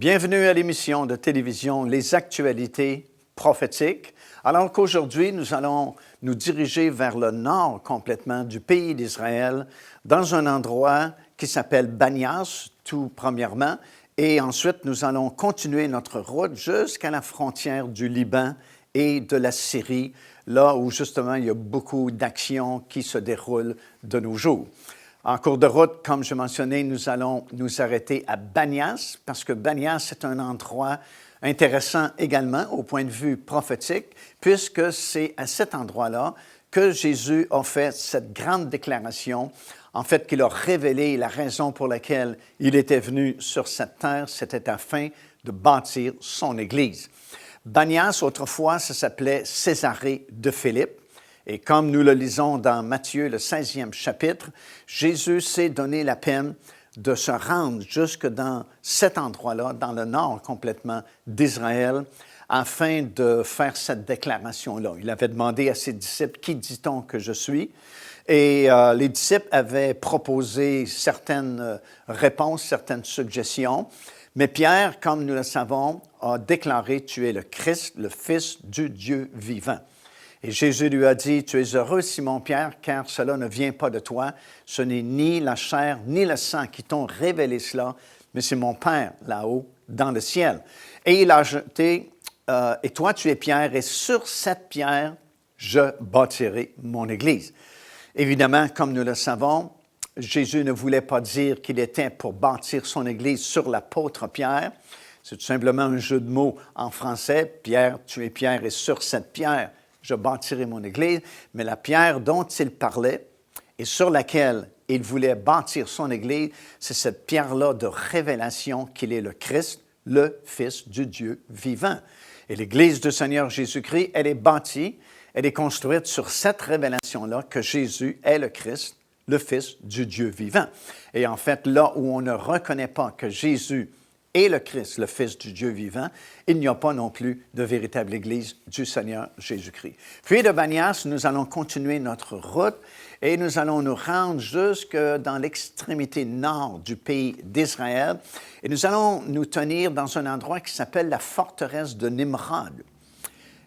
Bienvenue à l'émission de télévision Les Actualités prophétiques. Alors qu'aujourd'hui, nous allons nous diriger vers le nord complètement du pays d'Israël, dans un endroit qui s'appelle Banias, tout premièrement, et ensuite nous allons continuer notre route jusqu'à la frontière du Liban et de la Syrie, là où justement il y a beaucoup d'actions qui se déroulent de nos jours. En cours de route, comme je mentionnais, nous allons nous arrêter à Banias, parce que Banias est un endroit intéressant également au point de vue prophétique, puisque c'est à cet endroit-là que Jésus a fait cette grande déclaration, en fait, qu'il a révélé la raison pour laquelle il était venu sur cette terre, c'était afin de bâtir son Église. Banias, autrefois, ça s'appelait Césarée de Philippe. Et comme nous le lisons dans Matthieu, le 16e chapitre, Jésus s'est donné la peine de se rendre jusque dans cet endroit-là, dans le nord complètement d'Israël, afin de faire cette déclaration-là. Il avait demandé à ses disciples, « Qui dit-on que je suis? » Et les disciples avaient proposé certaines réponses, certaines suggestions. Mais Pierre, comme nous le savons, a déclaré, « Tu es le Christ, le Fils du Dieu vivant. » Et Jésus lui a dit, « Tu es heureux, Simon-Pierre, car cela ne vient pas de toi. Ce n'est ni la chair ni le sang qui t'ont révélé cela, mais c'est mon Père là-haut dans le ciel. » Et il a ajouté, « Et toi, tu es Pierre, et sur cette pierre, je bâtirai mon Église. » Évidemment, comme nous le savons, Jésus ne voulait pas dire qu'il était pour bâtir son Église sur l'apôtre Pierre. C'est tout simplement un jeu de mots en français. « Pierre, tu es Pierre, et sur cette pierre, je bâtirai mon Église. » Mais la pierre dont il parlait et sur laquelle il voulait bâtir son Église, c'est cette pierre-là de révélation qu'il est le Christ, le Fils du Dieu vivant. Et l'Église du Seigneur Jésus-Christ, elle est bâtie, elle est construite sur cette révélation-là que Jésus est le Christ, le Fils du Dieu vivant. Et en fait, là où on ne reconnaît pas que Jésus est le Christ, le Fils du Dieu vivant, il n'y a pas non plus de véritable Église du Seigneur Jésus-Christ. Puis de Banias, nous allons continuer notre route et nous allons nous rendre jusque dans l'extrémité nord du pays d'Israël et nous allons nous tenir dans un endroit qui s'appelle la forteresse de Nimrod.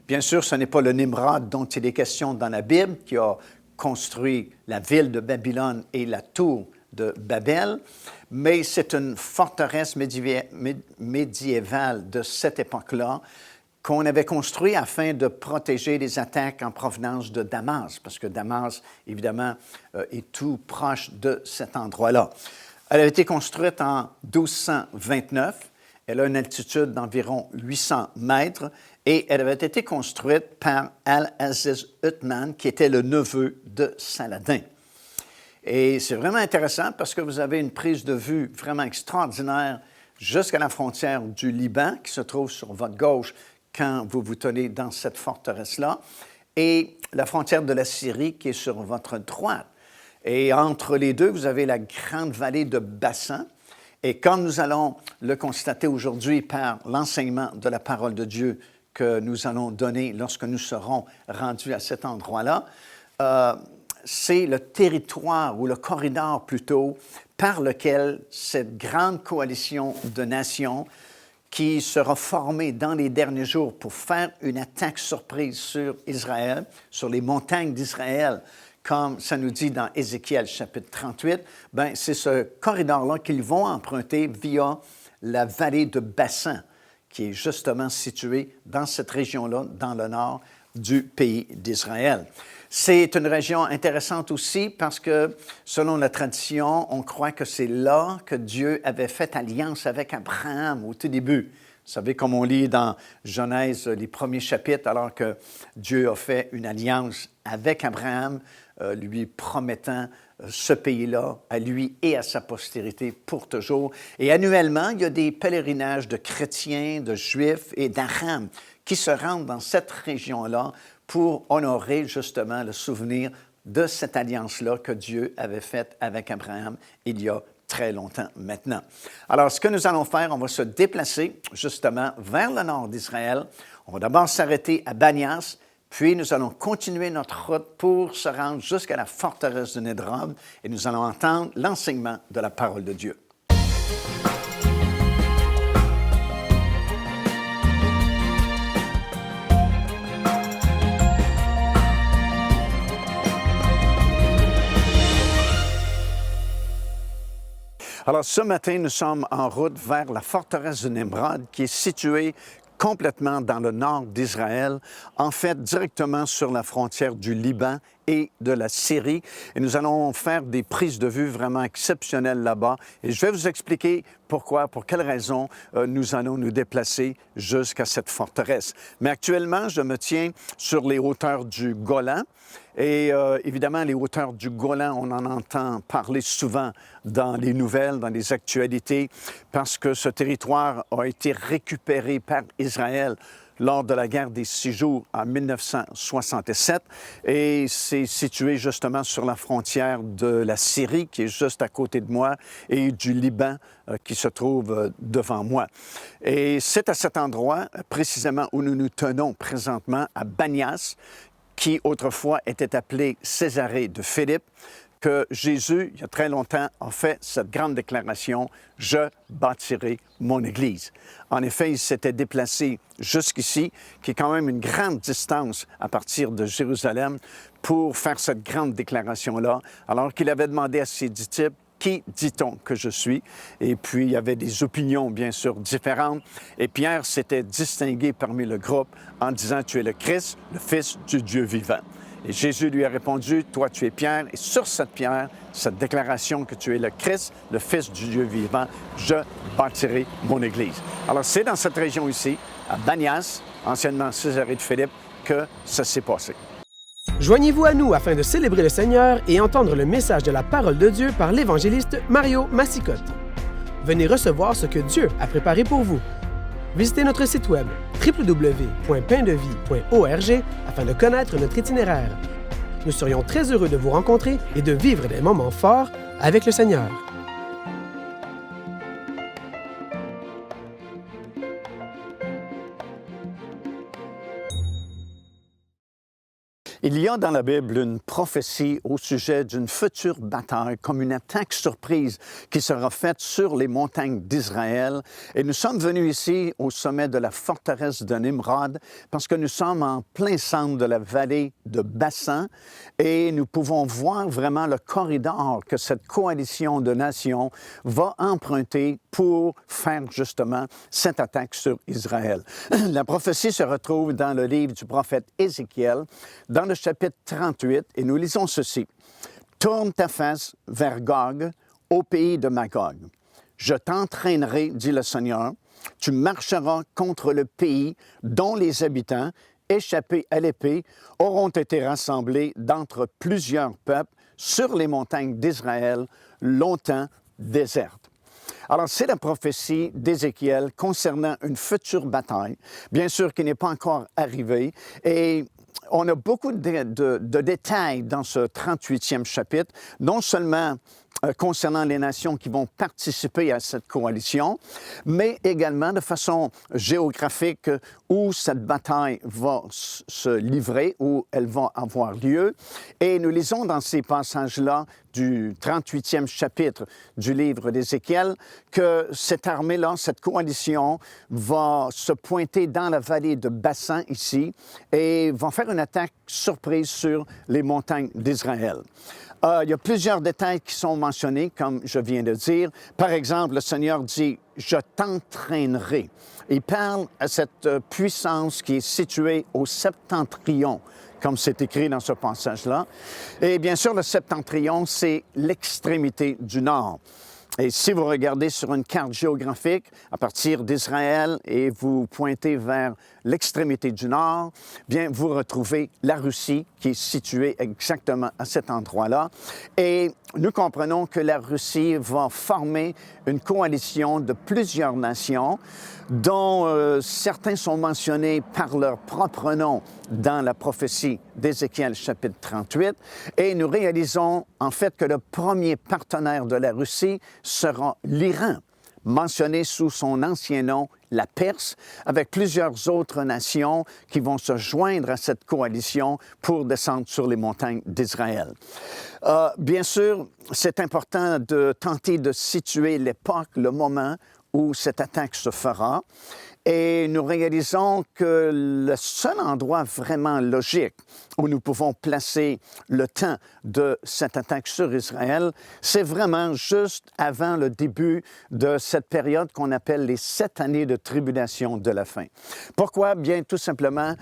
Bien sûr, ce n'est pas le Nimrod dont il est question dans la Bible, qui a construit la ville de Babylone et la tour de Babel, mais c'est une forteresse médiévale de cette époque-là qu'on avait construite afin de protéger les attaques en provenance de Damas, parce que Damas, évidemment, est tout proche de cet endroit-là. Elle a été construite en 1229. Elle a une altitude d'environ 800 mètres et elle avait été construite par Al-Aziz Uthman, qui était le neveu de Saladin. Et c'est vraiment intéressant parce que vous avez une prise de vue vraiment extraordinaire jusqu'à la frontière du Liban, qui se trouve sur votre gauche quand vous vous tenez dans cette forteresse-là, et la frontière de la Syrie qui est sur votre droite. Et entre les deux, vous avez la grande vallée de Bassan. Et comme nous allons le constater aujourd'hui par l'enseignement de la parole de Dieu que nous allons donner lorsque nous serons rendus à cet endroit-là, c'est le territoire ou le corridor plutôt par lequel cette grande coalition de nations qui sera formée dans les derniers jours pour faire une attaque surprise sur Israël, sur les montagnes d'Israël, comme ça nous dit dans Ézéchiel chapitre 38, bien, c'est ce corridor-là qu'ils vont emprunter via la vallée de Bassan, qui est justement située dans cette région-là, dans le nord du pays d'Israël. C'est une région intéressante aussi parce que, selon la tradition, on croit que c'est là que Dieu avait fait alliance avec Abraham au tout début. Vous savez, comme on lit dans Genèse, les premiers chapitres, alors que Dieu a fait une alliance avec Abraham, lui promettant ce pays-là à lui et à sa postérité pour toujours. Et annuellement, il y a des pèlerinages de chrétiens, de juifs et d'Aram qui se rendent dans cette région-là pour honorer justement le souvenir de cette alliance-là que Dieu avait faite avec Abraham il y a très longtemps maintenant. Alors, ce que nous allons faire, on va se déplacer justement vers le nord d'Israël. On va d'abord s'arrêter à Banias, puis nous allons continuer notre route pour se rendre jusqu'à la forteresse de Nimrod et nous allons entendre l'enseignement de la parole de Dieu. Alors, ce matin, nous sommes en route vers la forteresse de Nimrod, qui est située complètement dans le nord d'Israël, en fait directement sur la frontière du Liban et de la Syrie. Et nous allons faire des prises de vue vraiment exceptionnelles là-bas. Et je vais vous expliquer pourquoi, pour quelles raisons nous allons nous déplacer jusqu'à cette forteresse. Mais actuellement, je me tiens sur les hauteurs du Golan. Et évidemment, les hauteurs du Golan, on en entend parler souvent dans les nouvelles, dans les actualités, parce que ce territoire a été récupéré par Israël lors de la guerre des 6 jours en 1967 et c'est situé justement sur la frontière de la Syrie qui est juste à côté de moi et du Liban qui se trouve devant moi. Et c'est à cet endroit précisément où nous nous tenons présentement à Banias, qui autrefois était appelé Césarée de Philippe, que Jésus, il y a très longtemps, a fait cette grande déclaration « Je bâtirai mon Église ». En effet, il s'était déplacé jusqu'ici, qui est quand même une grande distance à partir de Jérusalem, pour faire cette grande déclaration-là, alors qu'il avait demandé à ses disciples « Qui dit-on que je suis? » Et puis, il y avait des opinions, bien sûr, différentes. Et Pierre s'était distingué parmi le groupe en disant « Tu es le Christ, le Fils du Dieu vivant. » Et Jésus lui a répondu, « Toi, tu es Pierre, et sur cette pierre, cette déclaration que tu es le Christ, le Fils du Dieu vivant, je bâtirai mon Église. » Alors, c'est dans cette région ici, à Banias, anciennement Césarée de Philippe, que ça s'est passé. Joignez-vous à nous afin de célébrer le Seigneur et entendre le message de la parole de Dieu par l'évangéliste Mario Massicotte. Venez recevoir ce que Dieu a préparé pour vous. Visitez notre site web www.paindevie.org afin de connaître notre itinéraire. Nous serions très heureux de vous rencontrer et de vivre des moments forts avec le Seigneur. Il y a dans la Bible une prophétie au sujet d'une future bataille, comme une attaque surprise qui sera faite sur les montagnes d'Israël. Et nous sommes venus ici au sommet de la forteresse de Nimrod parce que nous sommes en plein centre de la vallée de Bassan et nous pouvons voir vraiment le corridor que cette coalition de nations va emprunter pour faire justement cette attaque sur Israël. La prophétie se retrouve dans le livre du prophète Ézéchiel, dans le chapitre 38, et nous lisons ceci. « Tourne ta face vers Gog, au pays de Magog. Je t'entraînerai, dit le Seigneur, tu marcheras contre le pays dont les habitants, échappés à l'épée, auront été rassemblés d'entre plusieurs peuples sur les montagnes d'Israël, longtemps désertes. » Alors, c'est la prophétie d'Ézéchiel concernant une future bataille, bien sûr qui n'est pas encore arrivée, et on a beaucoup de détails dans ce 38e chapitre, non seulement concernant les nations qui vont participer à cette coalition, mais également de façon géographique où cette bataille va se livrer, où elle va avoir lieu. Et nous lisons dans ces passages-là du 38e chapitre du livre d'Ézéchiel que cette armée-là, cette coalition, va se pointer dans la vallée de Bassan ici et va faire une attaque surprise sur les montagnes d'Israël. Il y a plusieurs détails qui sont mentionnés, comme je viens de dire. Par exemple, le Seigneur dit « Je t'entraînerai ». Il parle à cette puissance qui est située au septentrion, comme c'est écrit dans ce passage-là. Et bien sûr, le septentrion, c'est l'extrémité du nord. Et si vous regardez sur une carte géographique à partir d'Israël et vous pointez vers l'extrémité du nord, bien, vous retrouvez la Russie qui est située exactement à cet endroit-là. Et nous comprenons que la Russie va former une coalition de plusieurs nations dont certains sont mentionnés par leur propre nom dans la prophétie d'Ézéchiel chapitre 38. Et nous réalisons en fait que le premier partenaire de la Russie sera l'Iran, mentionné sous son ancien nom, la Perse, avec plusieurs autres nations qui vont se joindre à cette coalition pour descendre sur les montagnes d'Israël. Bien sûr, c'est important de tenter de situer l'époque, le moment où cette attaque se fera. Et nous réalisons que le seul endroit vraiment logique où nous pouvons placer le temps de cette attaque sur Israël, c'est vraiment juste avant le début de cette période qu'on appelle les 7 années de tribulation de la fin. Pourquoi? Bien, tout simplement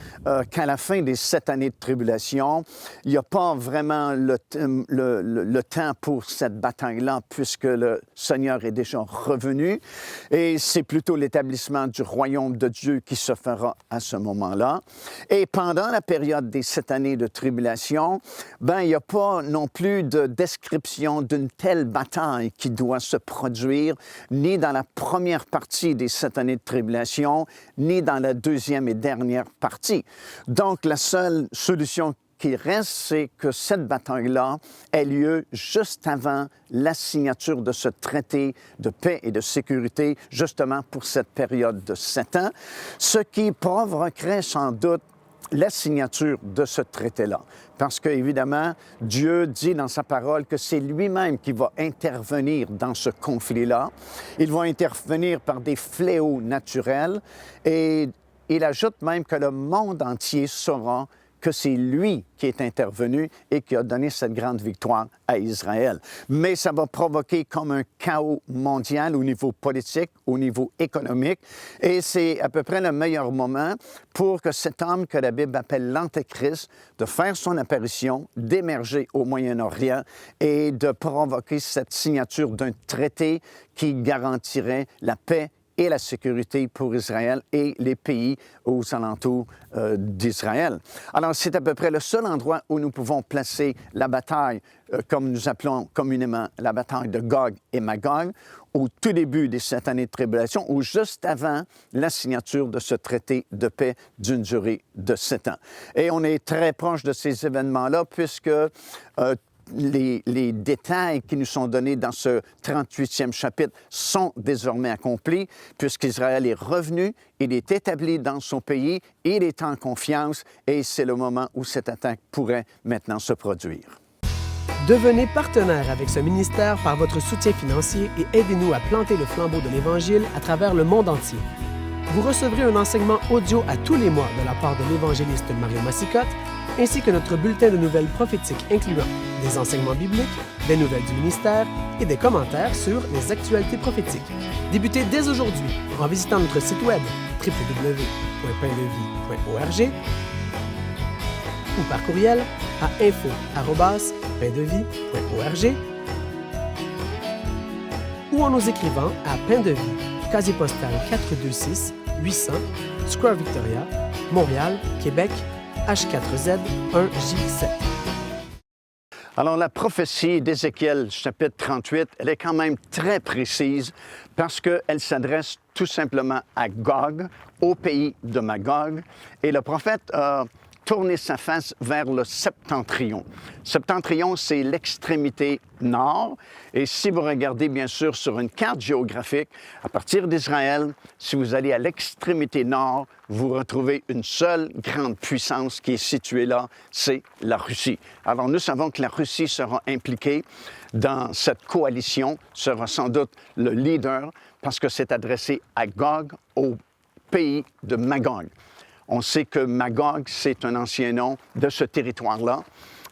qu'à la fin des 7 années de tribulation, il n'y a pas vraiment le temps pour cette bataille-là, puisque le Seigneur est déjà revenu, et c'est plutôt l'établissement du royaume de Dieu qui se fera à ce moment-là. Et pendant la période des 7 années de tribulation, ben, il n'y a pas non plus de description d'une telle bataille qui doit se produire, ni dans la première partie des 7 années de tribulation, ni dans la deuxième et dernière partie. Donc, la seule solution qui reste, c'est que cette bataille-là ait lieu juste avant la signature de ce traité de paix et de sécurité, justement pour cette période de 7 ans, ce qui provoquerait sans doute la signature de ce traité-là. Parce qu'évidemment, Dieu dit dans sa parole que c'est lui-même qui va intervenir dans ce conflit-là. Il va intervenir par des fléaux naturels et il ajoute même que le monde entier saura que c'est lui qui est intervenu et qui a donné cette grande victoire à Israël. Mais ça va provoquer comme un chaos mondial au niveau politique, au niveau économique, et c'est à peu près le meilleur moment pour que cet homme que la Bible appelle l'Antéchrist, de faire son apparition, d'émerger au Moyen-Orient et de provoquer cette signature d'un traité qui garantirait la paix et la sécurité pour Israël et les pays aux alentours d'Israël. Alors, c'est à peu près le seul endroit où nous pouvons placer la bataille, comme nous appelons communément la bataille de Gog et Magog, au tout début des 7 années de tribulation ou juste avant la signature de ce traité de paix d'une durée de 7 ans. Et on est très proche de ces événements-là puisque les détails qui nous sont donnés dans ce 38e chapitre sont désormais accomplis, puisqu'Israël est revenu, il est établi dans son pays, il est en confiance, et c'est le moment où cette attaque pourrait maintenant se produire. Devenez partenaire avec ce ministère par votre soutien financier et aidez-nous à planter le flambeau de l'Évangile à travers le monde entier. Vous recevrez un enseignement audio à tous les mois de la part de l'évangéliste Mario Massicotte, ainsi que notre bulletin de nouvelles prophétiques incluant des enseignements bibliques, des nouvelles du ministère et des commentaires sur les actualités prophétiques. Débutez dès aujourd'hui en visitant notre site web www.paindevie.org ou par courriel à info@paindevie.org ou en nous écrivant à Pain de Vie, casier postal 426 800 Square Victoria, Montréal, Québec, H4Z 1J7. Alors, la prophétie d'Ézéchiel, chapitre 38, elle est quand même très précise parce qu'elle s'adresse tout simplement à Gog, au pays de Magog. Et le prophète a tourné sa face vers le septentrion. Septentrion, c'est l'extrémité nord. Et si vous regardez, bien sûr, sur une carte géographique, à partir d'Israël, si vous allez à l'extrémité nord, vous retrouvez une seule grande puissance qui est située là, c'est la Russie. Alors, nous savons que la Russie sera impliquée dans cette coalition, sera sans doute le leader, parce que c'est adressé à Gog, au pays de Magog. On sait que Magog, c'est un ancien nom de ce territoire-là.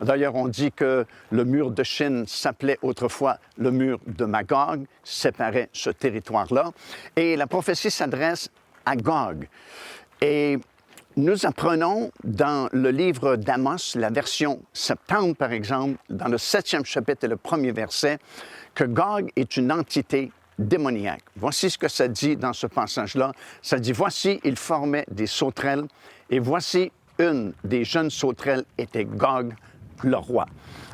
D'ailleurs, on dit que le mur de Chine s'appelait autrefois le mur de Magog, séparait ce territoire-là. Et la prophétie s'adresse à Gog. Et nous apprenons dans le livre d'Amos, la version septembre, par exemple, dans le 7e chapitre et le 1er verset, que Gog est une entité démoniaque. Voici ce que ça dit dans ce passage-là. Ça dit, voici, il formait des sauterelles, et voici, une des jeunes sauterelles était Gog, le roi.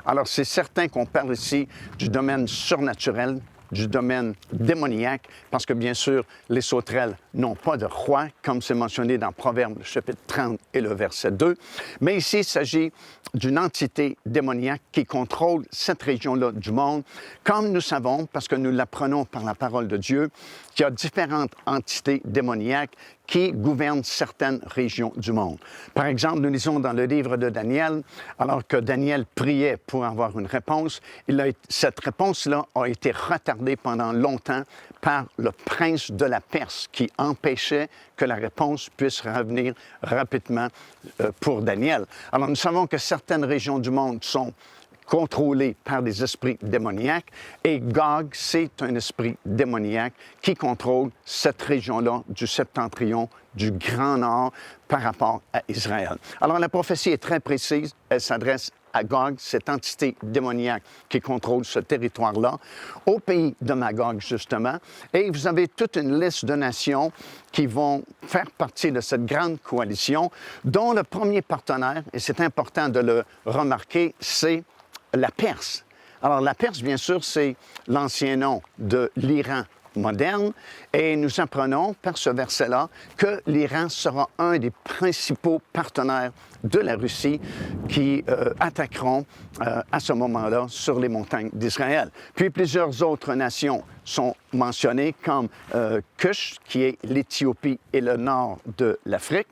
Alors, c'est certain qu'on parle ici du domaine surnaturel, du domaine démoniaque, parce que, bien sûr, les sauterelles n'ont pas de roi, comme c'est mentionné dans Proverbes, le chapitre 30 et le verset 2. Mais ici, il s'agit d'une entité démoniaque qui contrôle cette région-là du monde. Comme nous savons, parce que nous l'apprenons par la parole de Dieu, qu'il y a différentes entités démoniaques qui gouvernent certaines régions du monde. Par exemple, nous lisons dans le livre de Daniel, alors que Daniel priait pour avoir une réponse, cette réponse-là a été retardée pendant longtemps par le prince de la Perse qui empêchait que la réponse puisse revenir rapidement pour Daniel. Alors, nous savons que certaines régions du monde sont contrôlées par des esprits démoniaques et Gog, c'est un esprit démoniaque qui contrôle cette région-là du septentrion, du Grand Nord par rapport à Israël. Alors, la prophétie est très précise, elle s'adresse à Gog, cette entité démoniaque qui contrôle ce territoire-là, au pays de Magog, justement. Et vous avez toute une liste de nations qui vont faire partie de cette grande coalition, dont le premier partenaire, et c'est important de le remarquer, c'est la Perse. Alors, la Perse, bien sûr, c'est l'ancien nom de l'Iran moderne, et nous apprenons par ce verset-là que l'Iran sera un des principaux partenaires de la Russie qui attaqueront à ce moment-là sur les montagnes d'Israël. Puis plusieurs autres nations sont mentionnées comme Cush, qui est l'Éthiopie et le nord de l'Afrique.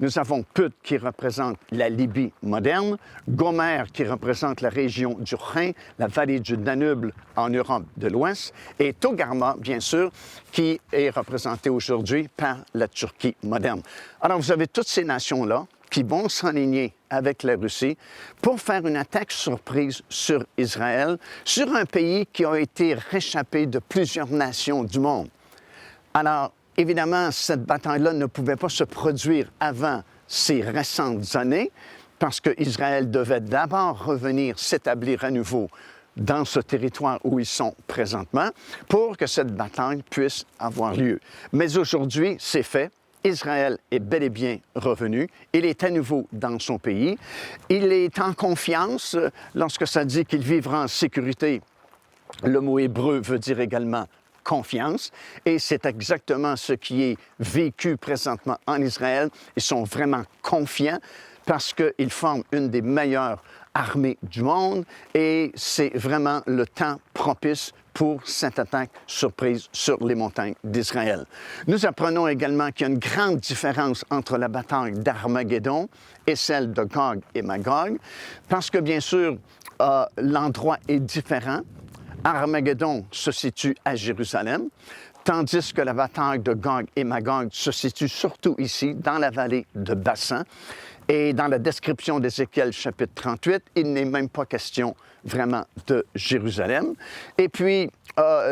Nous avons Put, qui représente la Libye moderne, Gomer, qui représente la région du Rhin, la vallée du Danube en Europe de l'Ouest, et Togarma, bien sûr, qui est représenté aujourd'hui par la Turquie moderne. Alors, vous avez toutes ces nations-là qui vont s'aligner avec la Russie pour faire une attaque surprise sur Israël, sur un pays qui a été réchappé de plusieurs nations du monde. Alors, évidemment, cette bataille-là ne pouvait pas se produire avant ces récentes années parce qu'Israël devait d'abord revenir s'établir à nouveau dans ce territoire où ils sont présentement pour que cette bataille puisse avoir lieu. Mais aujourd'hui, c'est fait. Israël est bel et bien revenu. Il est à nouveau dans son pays. Il est en confiance lorsque ça dit qu'il vivra en sécurité. Le mot hébreu veut dire également confiance. Et c'est exactement ce qui est vécu présentement en Israël. Ils sont vraiment confiants parce qu'ils forment une des meilleures armées du monde et c'est vraiment le temps propice pour cette attaque surprise sur les montagnes d'Israël. Nous apprenons également qu'il y a une grande différence entre la bataille d'Armageddon et celle de Gog et Magog, parce que bien sûr, l'endroit est différent. Armageddon se situe à Jérusalem, tandis que la bataille de Gog et Magog se situe surtout ici, dans la vallée de Bassan. Et dans la description d'Ézéchiel chapitre 38, il n'est même pas question vraiment de Jérusalem. Et puis,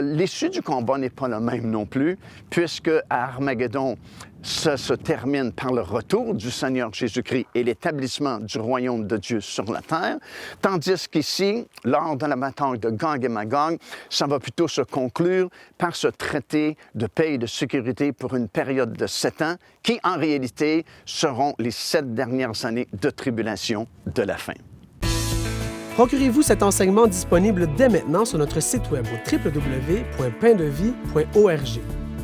l'issue du combat n'est pas la même non plus, puisque à Armageddon, ça se termine par le retour du Seigneur Jésus-Christ et l'établissement du royaume de Dieu sur la terre, tandis qu'ici, lors de la bataille de Gog et Magog, ça va plutôt se conclure par ce traité de paix et de sécurité pour une période de 7 ans, qui en réalité seront les 7 dernières années de tribulation de la fin. Procurez-vous cet enseignement disponible dès maintenant sur notre site web au www.paindevie.org.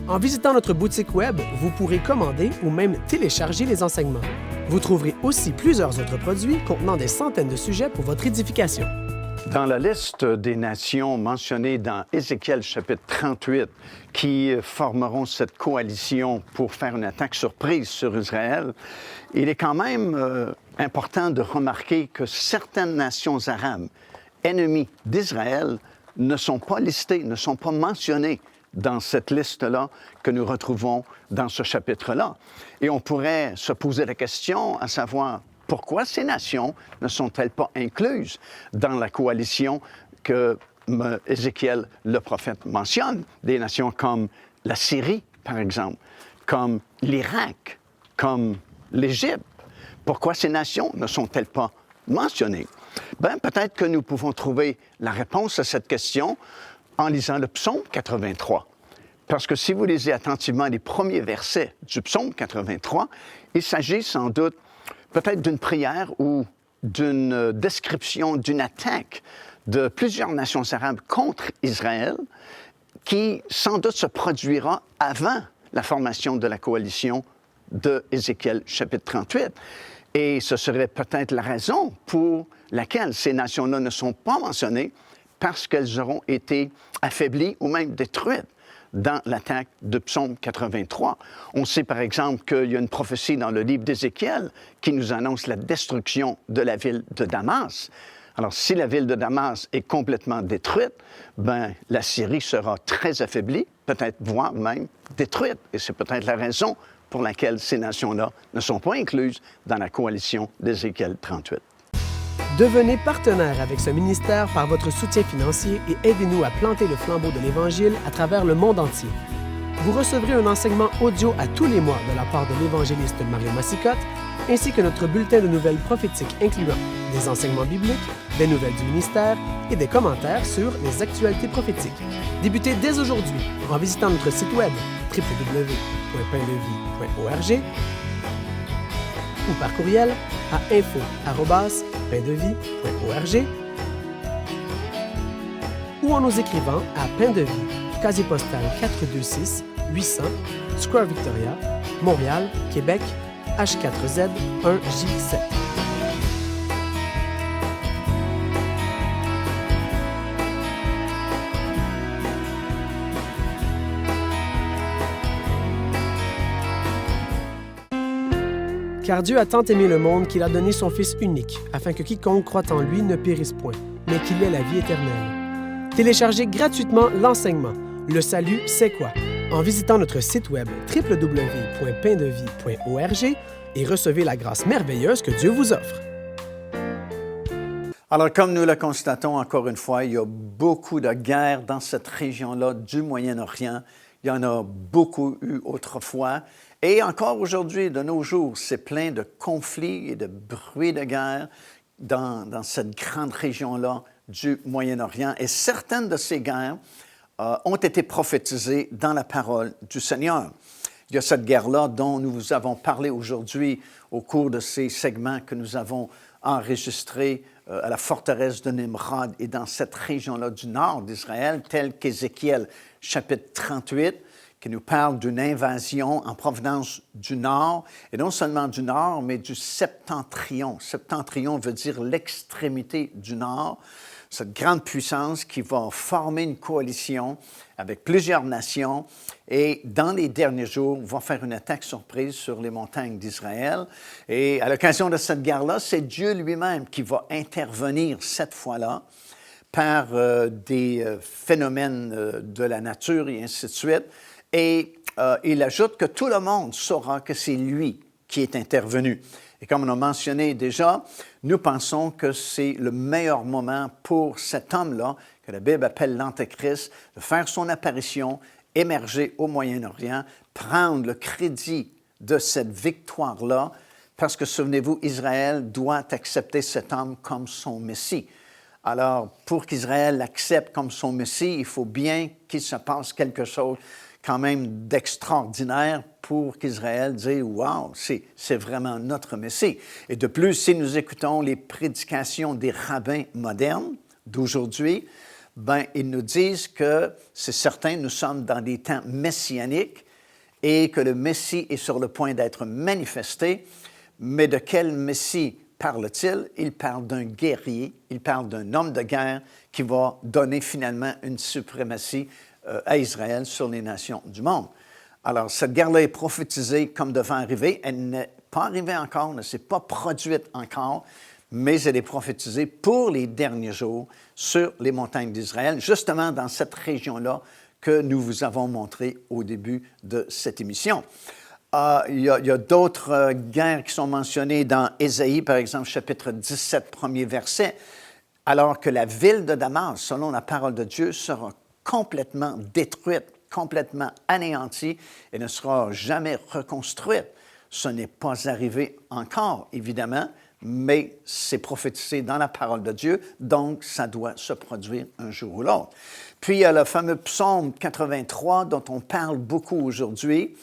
En visitant notre boutique web, vous pourrez commander ou même télécharger les enseignements. Vous trouverez aussi plusieurs autres produits contenant des centaines de sujets pour votre édification. Dans la liste des nations mentionnées dans Ézéchiel chapitre 38, qui formeront cette coalition pour faire une attaque surprise sur Israël, il est quand même important de remarquer que certaines nations arabes, ennemies d'Israël, ne sont pas listées, ne sont pas mentionnées dans cette liste-là que nous retrouvons dans ce chapitre-là. Et on pourrait se poser la question à savoir pourquoi ces nations ne sont-elles pas incluses dans la coalition que Ézéchiel, le prophète, mentionne, des nations comme la Syrie, par exemple, comme l'Irak, comme l'Égypte. Pourquoi ces nations ne sont-elles pas mentionnées? Bien, peut-être que nous pouvons trouver la réponse à cette question en lisant le psaume 83. Parce que si vous lisez attentivement les premiers versets du psaume 83, il s'agit sans doute peut-être d'une prière ou d'une description d'une attaque de plusieurs nations arabes contre Israël qui sans doute se produira avant la formation de la coalition de Ézéchiel chapitre 38. Et ce serait peut-être la raison pour laquelle ces nations-là ne sont pas mentionnées, parce qu'elles auront été affaiblies ou même détruites dans l'attaque de Psaume 83. On sait par exemple qu'il y a une prophétie dans le livre d'Ézéchiel qui nous annonce la destruction de la ville de Damas. Alors, si la ville de Damas est complètement détruite, bien, la Syrie sera très affaiblie, peut-être voire même détruite. Et c'est peut-être la raison pour laquelle ces nations-là ne sont pas incluses dans la coalition d'Ézéchiel 38. Devenez partenaire avec ce ministère par votre soutien financier et aidez-nous à planter le flambeau de l'Évangile à travers le monde entier. Vous recevrez un enseignement audio à tous les mois de la part de l'évangéliste Mario Massicotte, ainsi que notre bulletin de nouvelles prophétiques incluant des enseignements bibliques, des nouvelles du ministère et des commentaires sur les actualités prophétiques. Débutez dès aujourd'hui en visitant notre site web www.paindevie.org ou par courriel à info@paindevie.org ou en nous écrivant à Pain de Vie, casier postal 426 800 Square Victoria, Montréal, Québec, H4Z 1J7. Car Dieu a tant aimé le monde qu'il a donné son Fils unique, afin que quiconque croit en lui ne périsse point, mais qu'il ait la vie éternelle. Téléchargez gratuitement l'enseignement « Le salut, c'est quoi ?» en visitant notre site web www.paindevie.org et recevez la grâce merveilleuse que Dieu vous offre. Alors, comme nous le constatons encore une fois, il y a beaucoup de guerres dans cette région-là du Moyen-Orient. Il y en a beaucoup eu autrefois. Et encore aujourd'hui, de nos jours, c'est plein de conflits et de bruits de guerre dans cette grande région-là du Moyen-Orient. Et certaines de ces guerres ont été prophétisées dans la parole du Seigneur. Il y a cette guerre-là dont nous vous avons parlé aujourd'hui au cours de ces segments que nous avons enregistrés à la forteresse de Nimrod et dans cette région-là du nord d'Israël, telle qu'Ézéchiel chapitre 38, qui nous parle d'une invasion en provenance du nord, et non seulement du nord, mais du septentrion. Septentrion veut dire l'extrémité du nord, cette grande puissance qui va former une coalition avec plusieurs nations et dans les derniers jours, va faire une attaque surprise sur les montagnes d'Israël. Et à l'occasion de cette guerre-là, c'est Dieu lui-même qui va intervenir cette fois-là par des phénomènes de la nature et ainsi de suite. Et il ajoute que tout le monde saura que c'est lui qui est intervenu. Et comme on a mentionné déjà, nous pensons que c'est le meilleur moment pour cet homme-là, que la Bible appelle l'Antéchrist, de faire son apparition, émerger au Moyen-Orient, prendre le crédit de cette victoire-là, parce que, souvenez-vous, Israël doit accepter cet homme comme son Messie. Alors, pour qu'Israël l'accepte comme son Messie, il faut bien qu'il se passe quelque chose quand même d'extraordinaire pour qu'Israël dise « Wow, c'est vraiment notre Messie ». Et de plus, si nous écoutons les prédications des rabbins modernes d'aujourd'hui, ben, ils nous disent que c'est certain, nous sommes dans des temps messianiques et que le Messie est sur le point d'être manifesté. Mais de quel Messie parle-t-il? Il parle d'un guerrier, il parle d'un homme de guerre qui va donner finalement une suprématie à Israël sur les nations du monde. Alors, cette guerre-là est prophétisée comme devant arriver. Elle n'est pas arrivée encore, ne s'est pas produite encore, mais elle est prophétisée pour les derniers jours sur les montagnes d'Israël, justement dans cette région-là que nous vous avons montré au début de cette émission. Il y a d'autres guerres qui sont mentionnées dans Ésaïe, par exemple, chapitre 17, premier verset, alors que la ville de Damas, selon la parole de Dieu, sera complètement détruite, complètement anéantie et ne sera jamais reconstruite. Ce n'est pas arrivé encore, évidemment, mais c'est prophétisé dans la parole de Dieu, donc ça doit se produire un jour ou l'autre. Puis il y a le fameux psaume 83 dont on parle beaucoup aujourd'hui.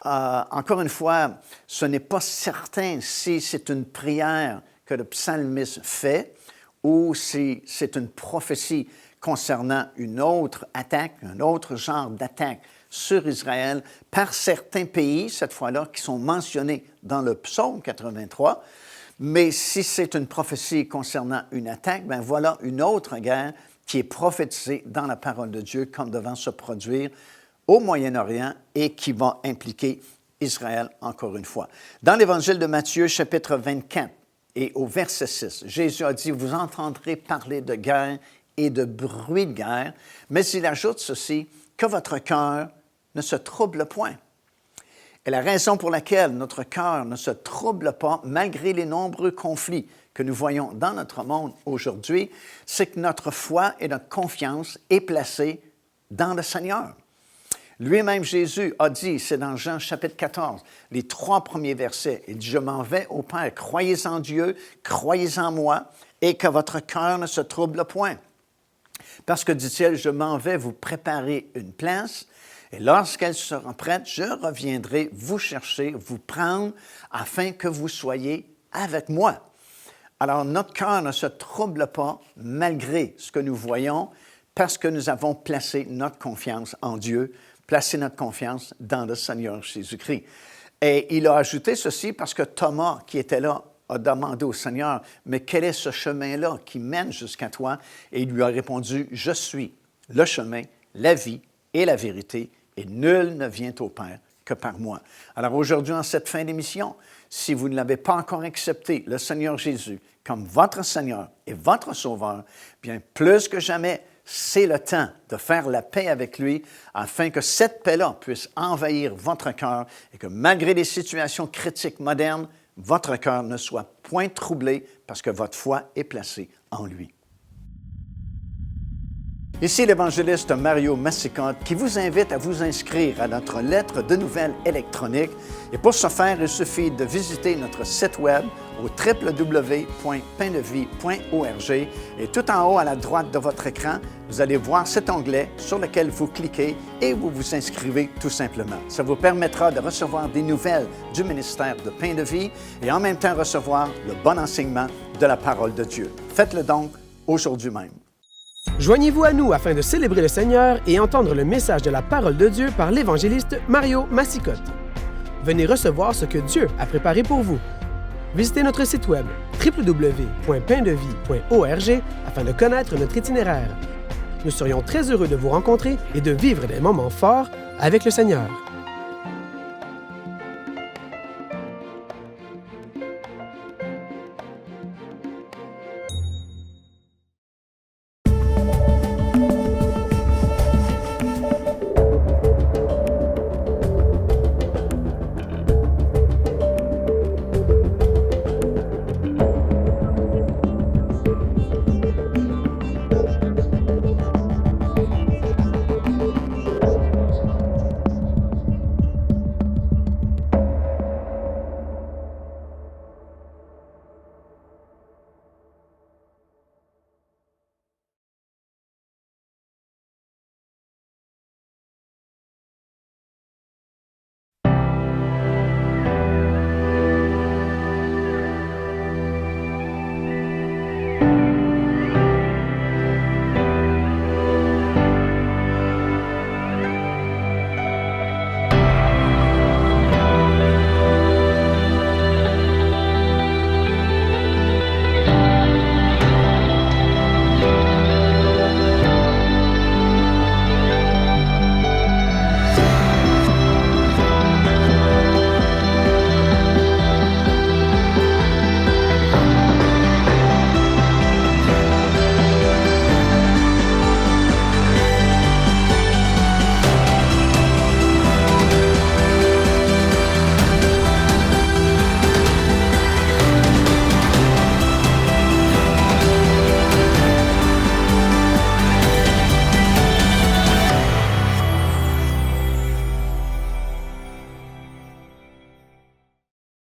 Encore une fois, ce n'est pas certain si c'est une prière que le psalmiste fait ou si c'est une prophétie concernant une autre attaque, un autre genre d'attaque sur Israël par certains pays, cette fois-là, qui sont mentionnés dans le psaume 83. Mais si c'est une prophétie concernant une attaque, bien voilà une autre guerre qui est prophétisée dans la parole de Dieu comme devant se produire au Moyen-Orient et qui va impliquer Israël encore une fois. Dans l'Évangile de Matthieu, chapitre 24 et au verset 6, Jésus a dit, « Vous entendrez parler de guerre et de bruit de guerre, mais il ajoute ceci, que votre cœur ne se trouble point. » Et la raison pour laquelle notre cœur ne se trouble pas, malgré les nombreux conflits que nous voyons dans notre monde aujourd'hui, c'est que notre foi et notre confiance est placée dans le Seigneur. Lui-même, Jésus a dit, c'est dans Jean chapitre 14, les 3 premiers versets, il dit, « Je m'en vais au Père, croyez en Dieu, croyez en moi, et que votre cœur ne se trouble point. Parce que, dit-il, je m'en vais vous préparer une place, et lorsqu'elle sera prête, je reviendrai vous chercher, vous prendre, afin que vous soyez avec moi. » Alors, notre cœur ne se trouble pas malgré ce que nous voyons, parce que nous avons placé notre confiance en Dieu, placé notre confiance dans le Seigneur Jésus-Christ. Et il a ajouté ceci parce que Thomas, qui était là, a demandé au Seigneur, « Mais quel est ce chemin-là qui mène jusqu'à toi? » Et il lui a répondu, « Je suis le chemin, la vie et la vérité, et nul ne vient au Père que par moi. » Alors aujourd'hui, en cette fin d'émission, si vous ne l'avez pas encore accepté, le Seigneur Jésus, comme votre Seigneur et votre Sauveur, bien plus que jamais, c'est le temps de faire la paix avec lui afin que cette paix-là puisse envahir votre cœur et que malgré les situations critiques modernes, votre cœur ne soit point troublé parce que votre foi est placée en lui. Ici l'évangéliste Mario Massicotte qui vous invite à vous inscrire à notre lettre de nouvelles électronique. Et pour ce faire, il suffit de visiter notre site web au www.paindevie.org et tout en haut à la droite de votre écran, vous allez voir cet onglet sur lequel vous cliquez et vous vous inscrivez tout simplement. Ça vous permettra de recevoir des nouvelles du ministère de Pain de Vie et en même temps recevoir le bon enseignement de la parole de Dieu. Faites-le donc aujourd'hui même. Joignez-vous à nous afin de célébrer le Seigneur et entendre le message de la parole de Dieu par l'évangéliste Mario Massicotte. Venez recevoir ce que Dieu a préparé pour vous. Visitez notre site web www.paindevie.org afin de connaître notre itinéraire. Nous serions très heureux de vous rencontrer et de vivre des moments forts avec le Seigneur.